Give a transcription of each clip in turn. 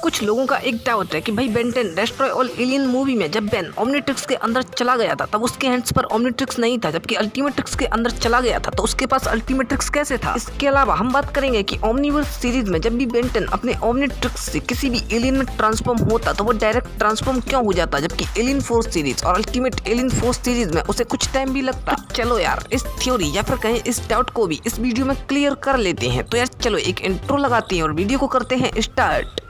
कुछ लोगों का एक डाउट है कि भाई Ben 10 destroy all alien movie में जब बेन ओमनिट्रिक्स के अंदर चला गया था तब उसके हैंड्स पर ओमनिट्रिक्स नहीं था, जबकि अल्टीमेट्रिक्स के अंदर चला गया था तो उसके पास अल्टीमेट्रिक्स कैसे था। इसके अलावा हम बात करेंगे कि ओमनीवर्स सीरीज में जब भी बेन 10 अपने ओमनिट्रिक्स से किसी भी एलियन में ट्रांसफॉर्म होता तो वो डायरेक्ट ट्रांसफॉर्म क्यों हो जाता, जबकि एलियन फोर्स सीरीज और अल्टीमेट एलियन फोर्स सीरीज में उसे कुछ टाइम भी लगता। तो चलो यार इस थ्योरी या फिर कहें इस डाउट को भी इस वीडियो में क्लियर कर लेते हैं। तो यार चलो एक इंट्रो लगाते हैं और वीडियो को करते हैं स्टार्ट।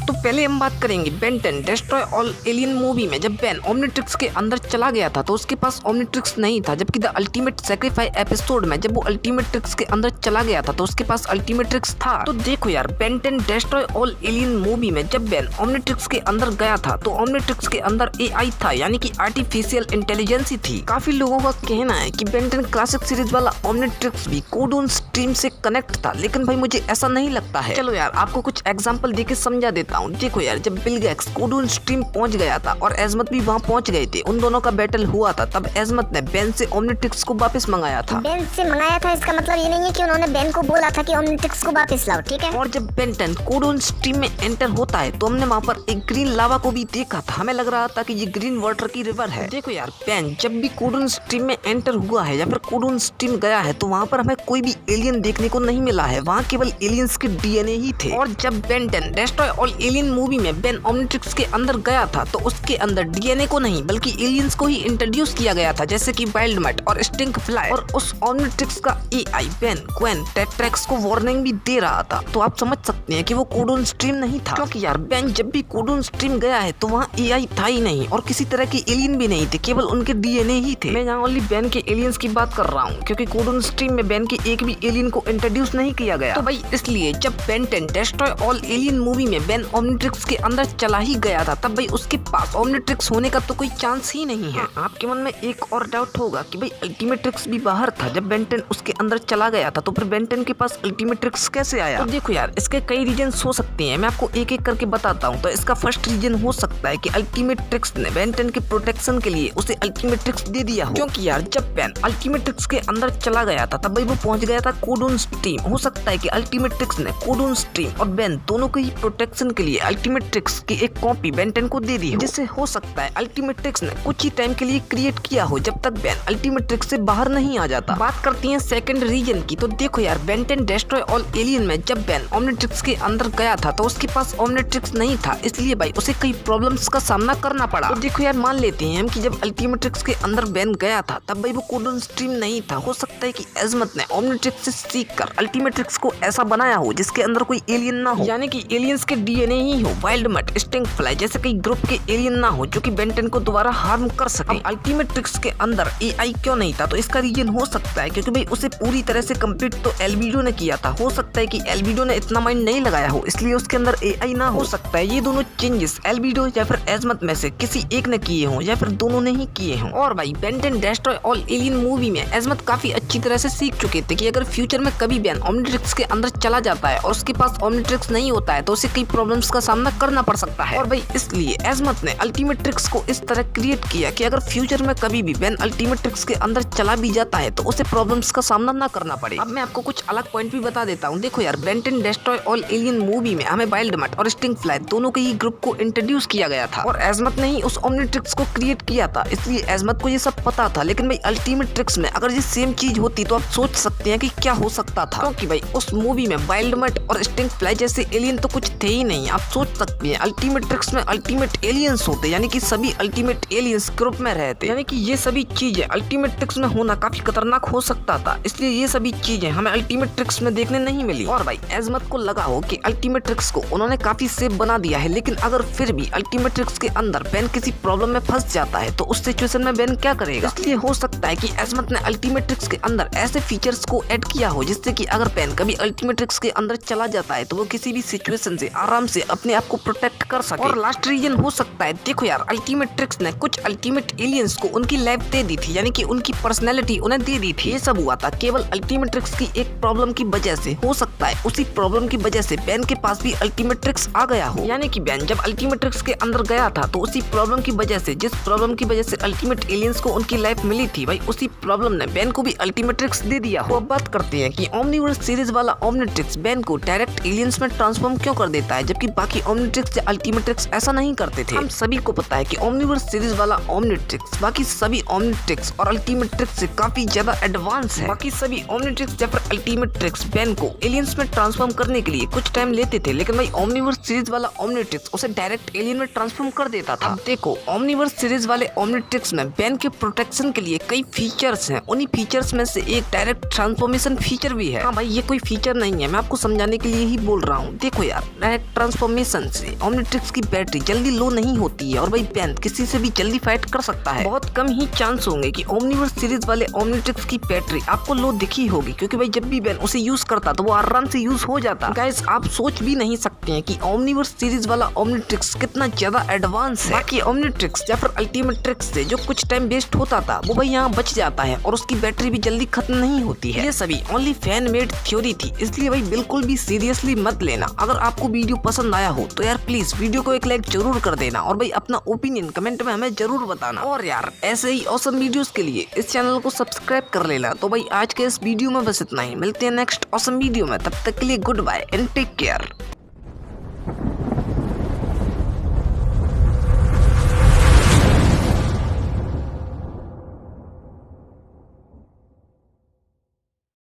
तो पहले हम बात करेंगे Ben 10 destroy all alien movie में जब बेन ओमनिट्रिक्स के अंदर चला गया था तो उसके पास ओमनिट्रिक्स नहीं था, जबकि द अल्टीमेट सैक्रिफाइस एपिसोड में जब वो अल्टीमेट्रिक्स के अंदर चला गया था तो उसके पास अल्टीमेट्रिक्स था। तो देखो यार Ben 10 destroy all alien movie में जब बेन ओमनिट्रिक्स के अंदर गया था तो ओमनिट्रिक्स के अंदर एआई था, यानी कि आर्टिफिशियल इंटेलिजेंस ही थी। काफी लोगों का कहना है कि बेन 10 क्लासिक सीरीज वाला ओमनिट्रिक्स भी कोडून स्ट्रीम से कनेक्ट था, लेकिन भाई मुझे ऐसा नहीं लगता है। चलो यार आपको कुछ एग्जाम्पल देके समझा देता हूँ। देखो यार जब बिल गेट्स कोडून स्ट्रीम पहुंच गया था और एजमत भी वहां पहुंच गए थे, उन दोनों का बैटल हुआ था, तब एजमत ने बेन से ओमनिट्रिक्स को वापस मंगाया था। बेन से मंगाया था इसका मतलब ये नहीं है कि उन्होंने बेन को बोला था कि ओमनिट्रिक्स को वापस लाओ, ठीक है। और जब बेन 10 कोडून स्ट्रीम में एंटर होता है तो हमने वहाँ पर एक ग्रीन लावा को भी देखा था, हमें लग रहा था कि ये ग्रीन वाटर की रिवर है। देखो यार बेन जब भी कोडून स्ट्रीम में एंटर हुआ है या फिर कोडून स्ट्रीम गया है तो वहाँ पर हमें कोई भी एलियन देखने को नहीं मिला है, वहाँ केवल एलियंस के डीएनए ही थे। और जब Ben 10 destroy all alien movie में बेन ओमनिट्रिक्स के अंदर गया था तो उसके अंदर डीएनए को नहीं बल्कि एलियंस को ही इंट्रोड्यूस किया गया था, जैसे कि वाइल्ड मट और स्टिंक फ्लाई। और उस ओमनिट्रिक्स का एआई बेन क्वेन टेट्रेक्स को वार्निंग भी दे रहा था। तो आप समझ सकते हैं कि वो कोडून स्ट्रीम नहीं था, क्योंकि यार बेन जब भी कोडून स्ट्रीम गया है तो वहाँ एआई था ही नहीं और किसी तरह के एलियन भी नहीं थे, केवल उनके डीएनए ही थे। मैं यहाँ ओनली बेन के एलियंस की बात कर रहा हूँ, क्योंकि कोडून स्ट्रीम में बेन के एक भी एलियन को इंट्रोड्यूस नहीं किया गया। तो भाई इसलिए जब Ben 10 destroy all alien movie में बेन ओमनिट्रिक्स के अंदर चला ही गया था तब भाई उसके पास ओमनिट्रिक्स होने का तो कोई चांस ही नहीं है। आपके मन में एक और डाउट होगा कि भाई अल्टीमेट्रिक्स भी बाहर था जब बेन 10 उसके अंदर चला गया था, तो फिर बेन 10 के पास अल्टीमेट्रिक्स कैसे आया। तो देखो यार इसके कई रीजन हो सकते हैं, मैं आपको एक एक करके बताता हूँ। तो इसका फर्स्ट रीजन हो सकता है कि अल्टीमेट्रिक्स ने बेन 10 के प्रोटेक्शन के लिए उसे अल्टीमेट्रिक्स दे दिया हो, क्योंकि यार जब बेन अल्टीमेट्रिक्स के अंदर चला गया था तब भाई वो पहुंच गया था कोडून स्ट्रीम। हो सकता है कि अल्टीमेट्रिक्स ने कोडून स्ट्रीम और बेन दोनों के ही प्रोटेक्शन के लिए अल्टीमेट्रिक्स की एक कॉपी बेन 10 को दे दी हो, जिससे हो सकता है अल्टीमेट्रिक्स ने कुछ ही टाइम के लिए क्रिएट किया हो जब तक बेन अल्टीमेट्रिक्स से बाहर नहीं आ जाता। बात करती हैं सेकंड रीजन की। तो देखो यार बेन 10 डेस्ट्रॉय ऑल एलियन में जब बेन ओमनिट्रिक्स के अंदर गया था तो उसके पास ओमनिट्रिक्स नहीं था, इसलिए भाई उसे कई प्रॉब्लम्स का सामना करना पड़ा। तो देखो यार मान लेते हैं हम कि जब अल्टीमेट्रिक्स के अंदर बेन गया था तब भाई वो कोडून स्ट्रीम नहीं था। हो सकता है कि एजमत ने ओमनिट्रिक्स से सीख कर अल्टीमेट्रिक्स को ऐसा बनाया हो जिसके अंदर कोई एलियन ना हो, यानी कि एलियंस के डीएनए ही हो, वाइल्ड मट स्टिंक फ्लाई जैसे कई ग्रुप के एलियन ना हो जो कि बेन 10 को दोबारा हार्म कर सके। अल्टीमेट्रिक्स के अंदर एआई क्यों नहीं था, तो इसका रीजन हो सकता है क्योंकि भाई उसे पूरी तरह से कंप्लीट तो एल्बिडो ने किया था। हो सकता है कि एल्बिडो ने इतना माइंड नहीं लगाया हो इसलिए उसके अंदर एआई ना हो सकता है ये दोनों चेंजेस एल्बिडो या फिर एजमत में से किसी एक ने किए हों या फिर दोनों ने ही किए हों। और भाई Ben 10 destroy all alien movie में एजमत काफी अच्छी तरह से सीख चुके थे कि अगर फ्यूचर में कभी बेन ओमनिट्रिक्स के अंदर चला जाता है और उसके पास ओमनिट्रिक्स नहीं होता है तो उसे कई प्रॉब्लम्स का सामना करना पड़ सकता है। और भाई इसलिए एजमत ने अल्टीमेट्रिक्स को इस तरह क्रिएट किया कि अगर फ्यूचर में कभी भी बेन अल्टीमेट्रिक्स के अंदर चला भी जाता है तो उसे प्रॉब्लम्स का सामना ना करना पड़े। अब मैं आपको कुछ अलग पॉइंट भी बता देता हूँ। देखो यार Ben 10 destroy all alien movie में हमें वाइल्ड मट और स्टिंग फ्लाई दोनों के ही ग्रुप को इंट्रोड्यूस किया गया था और एजमत ने ही उस ओमनिट्रिक्स को क्रिएट किया था, इसलिए एजमत को ये सब पता था। लेकिन भाई अल्टीमेट्रिक्स में अगर ये सेम चीज होती तो आप सोच सकते हैं कि क्या हो सकता था, क्योंकि भाई उस मूवी में वाइल्ड मट और स्टिंग फ्लाई जैसे एलियन तो कुछ थे ही नहीं। आप सोच सकते हैं अल्टीमेट्रिक्स में अल्टीमेट एलियंस होते, यानी कि सभी अल्टीमेट एलियंस ग्रुप में रहते, यानी कि ये सभी चीजें अल्टीमेट्रिक्स में होना काफी खतरनाक हो सकता था, इसलिए ये सभी चीजें हमें अल्टीमेट्रिक्स में देखने नहीं मिली। और भाई एजमत को लगा हो कि अल्टीमेट्रिक्स को उन्होंने काफी सेफ बना दिया है, लेकिन अगर फिर भी अल्टीमेट्रिक्स के अंदर बेन किसी प्रॉब्लम में फंस जाता है तो उस सिचुएशन में बेन क्या करेगा। इसलिए हो सकता है कि एजमत ने अल्टीमेट्रिक्स के अंदर ऐसे फीचर्स को ऐड किया हो जिससे कि अगर बेन कभी अल्टीमेट्रिक्स के अंदर चला जाता है तो वो किसी भी सिचुएशन से आराम से अपने आप को प्रोटेक्ट कर सके। और लास्ट रीजन हो सकता है, देखो यार, अल्टीमेट ट्रिक्स ने कुछ अल्टीमेट एलियंस को उनकी लाइफ दे दी थी, यानी कि उनकी पर्सनैलिटी उन्हें दे दी थी। ये सब हुआ था केवल अल्टीमेट ट्रिक्स की एक प्रॉब्लम की वजह से। हो सकता है उसी प्रॉब्लम की वजह से बैन के पास भी अल्टीमेट ट्रिक्स आ गया हो, यानी कि बैन जब अल्टीमेट ट्रिक्स के अंदर गया था तो उसी प्रॉब्लम की वजह से, जिस प्रॉब्लम की वजह से अल्टीमेट एलियंस को उनकी लाइफ मिली थी, भाई उसी प्रॉब्लम ने बैन को भी अल्टीमेट ट्रिक्स दे दिया हो। अब बात करते हैं कि ओमनीवर्स सीरीज वाला ओमनीट्रिक्स बैन को डायरेक्ट एलियंस में ट्रांसफॉर्म क्यों कर देता है, जबकि बाकी ओमनीट्रिक्स या अल्टीमेट ट्रिक्स ऐसा नहीं करते थे। हम सभी को पता है कि ओमनीवर्स सीरीज वाला ओमनीट्रिक्स बाकी सभी ओमनीट्रिक्स और अल्टीमेट ट्रिक्स से काफी ज्यादा एडवांस है। बाकी सभी ओमनीट्रिक्स या फिर अल्टीमेट ट्रिक्स बैन को एलियंस में ट्रांसफॉर्म करने के लिए कुछ टाइम लेते थे, लेकिन भाई ओमनीवर्स सीरीज वाला ओमनीट्रिक्स उसे डायरेक्ट एलियन में ट्रांसफॉर्म कर देता था। अब देखो, ओमनीवर्स सीरीज वाले ओमनीट्रिक्स में बैन के प्रोटेक्शन के लिए कई फीचर्स हैं। उन्हीं फीचर्स में से एक डायरेक्ट ट्रांसफॉर्मेशन फीचर भी है। हाँ भाई, ये कोई फीचर नहीं है, मैं आपको समझाने के लिए ही बोल रहा हूँ। देखो यार, डायरेक्ट ट्रांसफॉर्मेशन से ओमनीट्रिक्स की बैटरी जल्दी लो नहीं होती है और भाई बैन किसी से भी जल्दी फाइट कर सकता है। बहुत कम ही चांस होंगे कि ओमनीवर्स सीरीज वाले ओमनीट्रिक्स की बैटरी आपको लो दिखी होगी, क्योंकि भाई जब भी बैन उसे यूज करता तो वो आराम से यूज हो जाता। गाइस, आप सोच भी नहीं सकते हैं कि ओमनीवर्स सीरीज वाला ओमनीट्रिक्स कितना ज्यादा एडवांस है। बाकी ओमनीट्रिक्स या फिर अल्टीमेट ट्रिक्स से जो कुछ टाइम वेस्ट होता था वो भाई यहाँ बच जाता है और उसकी बैटरी भी जल्दी खत्म नहीं होती है। ये सभी ओनली फैन मेड थ्योरी थी, इसलिए भाई बिल्कुल भी सीरियसली मत लेना। अगर आपको वीडियो पसंद आया हो तो यार प्लीज वीडियो को एक लाइक जरूर कर देना और भाई अपना ओपिनियन कमेंट में हमें जरूर बताना। और यार ऐसे ही ऑसम वीडियोस के लिए इस चैनल को सब्सक्राइब कर लेना। तो भाई आज के इस वीडियो में बस इतना ही, मिलते हैं नेक्स्ट ऑसम वीडियो में, तब तक के लिए goodbye and take care.